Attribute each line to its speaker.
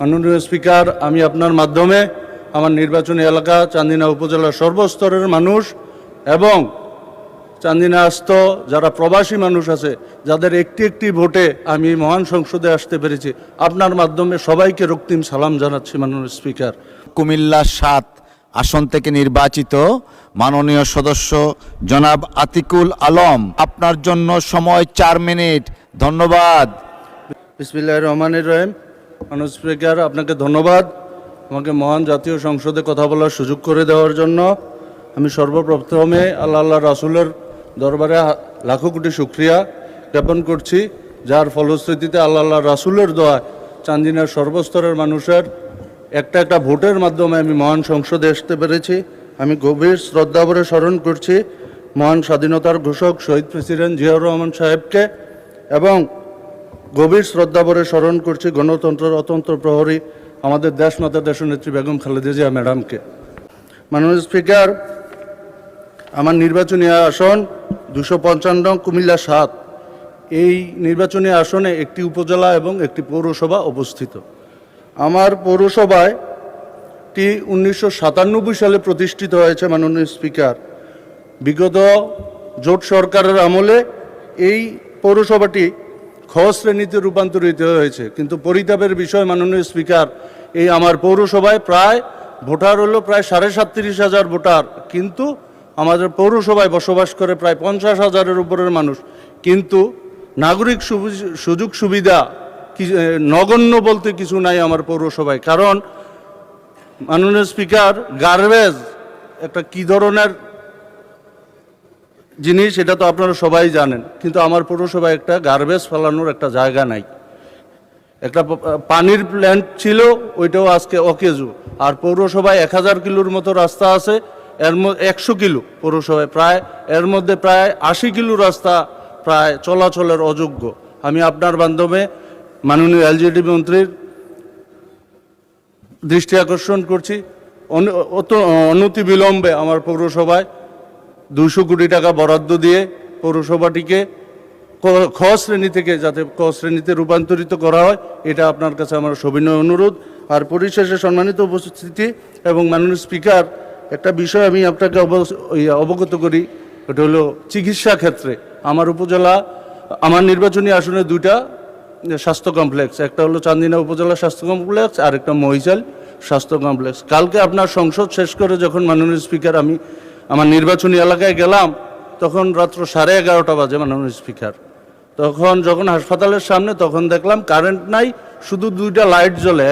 Speaker 1: মাননীয় স্পিকার, আমি আপনার মাধ্যমে আমার নির্বাচনী এলাকা চান্দিনা উপজেলার সর্বস্তরের মানুষ এবং চান্দিনাস্থ যারা প্রবাসী মানুষ আছে, যাদের একটি একটি ভোটে আমি মহান সংসদে আসতে পেরেছি, আপনার মাধ্যমে সবাইকে রক্তিম সালাম জানাচ্ছি। মাননীয় স্পিকার,
Speaker 2: কুমিল্লা ৭ আসন থেকে নির্বাচিত মাননীয় সদস্য জনাব আতিকুল আলম, আপনার জন্য সময় ৪ মিনিট। ধন্যবাদ।
Speaker 1: বিসমিল্লাহির রহমানির রহিম। মাননীয় স্পিকার, আপনাকে ধন্যবাদ আমাকে মহান জাতীয় সংসদে কথা বলার সুযোগ করে দেওয়ার জন্য। আমি সর্বপ্রথমে আল্লাহ রাসূলের দরবারে লাখো কোটি শুকরিয়া জ্ঞাপন করছি, যার ফলশ্রুতিতে আল্লাহ রাসূলের দোয়ায় চান্দিনার সর্বস্তরের মানুষের একটা ভোটের মাধ্যমে আমি মহান সংসদে আসতে পেরেছি। আমি গভীর শ্রদ্ধাভরে স্মরণ করছি মহান স্বাধীনতার ঘোষক শহীদ প্রেসিডেন্ট জিয়াউর রহমান সাহেবকে এবং গভীর শ্রদ্ধাভরে স্মরণ করছি গণতন্ত্রের অতন্ত্র প্রহরী আমাদের দেশমাতা দেশনেত্রী বেগম খালেদা জিয়া ম্যাডামকে। মাননীয় স্পিকার, আমার নির্বাচনী আসন 255 কুমিল্লা ৭। এই নির্বাচনী আসনে একটি উপজেলা এবং একটি পৌরসভা অবস্থিত। আমার পৌরসভায় 1997 সালে প্রতিষ্ঠিত হয়েছে। মাননীয় স্পিকার, বিগত জোট সরকারের আমলে এই পৌরসভাটি খ শ্রেণীতে রূপান্তরিত হয়েছে, কিন্তু পরিতাপের বিষয় মাননীয় স্পিকার, এই আমার পৌরসভায় প্রায় ভোটার হলো প্রায় 37,500 ভোটার, কিন্তু আমাদের পৌরসভায় বসবাস করে প্রায় 50,000-এর উপরের মানুষ, কিন্তু নাগরিক সুযোগ সুবিধা নগণ্য বলতে কিছু নাই আমার পৌরসভায়। কারণ মাননীয় স্পিকার, গার্বেজ একটা কী ধরনের জিনিস এটা তো আপনারা সবাই জানেন, কিন্তু আমার পৌরসভায় একটা গার্বেজ ফেলানোর একটা জায়গা নাই। একটা পানির প্ল্যান্ট ছিল, ওইটাও আজকে অকেজো। আর পৌরসভায় 1000 কিলোর মতো রাস্তা আছে, এর মধ্যে 100 কিলো পৌরসভায় প্রায়, এর মধ্যে প্রায় 80 কিলো রাস্তা প্রায় চলাচলের অযোগ্য। আমি আপনার মাধ্যমে মাননীয় এলজিডি মন্ত্রীর দৃষ্টি আকর্ষণ করছি, অনতি বিলম্বে আমার পৌরসভায় 200 কোটি টাকা বরাদ্দ দিয়ে পৌরসভাটিকে খ শ্রেণী থেকে যাতে ক শ্রেণীতে রূপান্তরিত করা হয়, এটা আপনার কাছে আমার সবিনয় অনুরোধ। আর পরিশেষে সম্মানিত উপস্থিতি এবং মাননীয় স্পিকার, একটা বিষয় আমি আপনাকে অবগত করি, এটা হলো চিকিৎসা ক্ষেত্রে আমার উপজেলা, আমার নির্বাচনী আসনে 2টা স্বাস্থ্য কমপ্লেক্স, একটা হলো চান্দিনা উপজেলা স্বাস্থ্য কমপ্লেক্স আর একটা মহিশাল স্বাস্থ্য কমপ্লেক্স। কালকে আপনার সংসদ শেষ করে যখন মাননীয় স্পিকার আমি আমার নির্বাচনী এলাকায় গেলাম, তখন রাত্র 11:30 বাজে। মাননীয় স্পিকার, যখন হাসপাতালের সামনে, তখন দেখলাম কারেন্ট নাই, শুধু 2টা লাইট জ্বলে।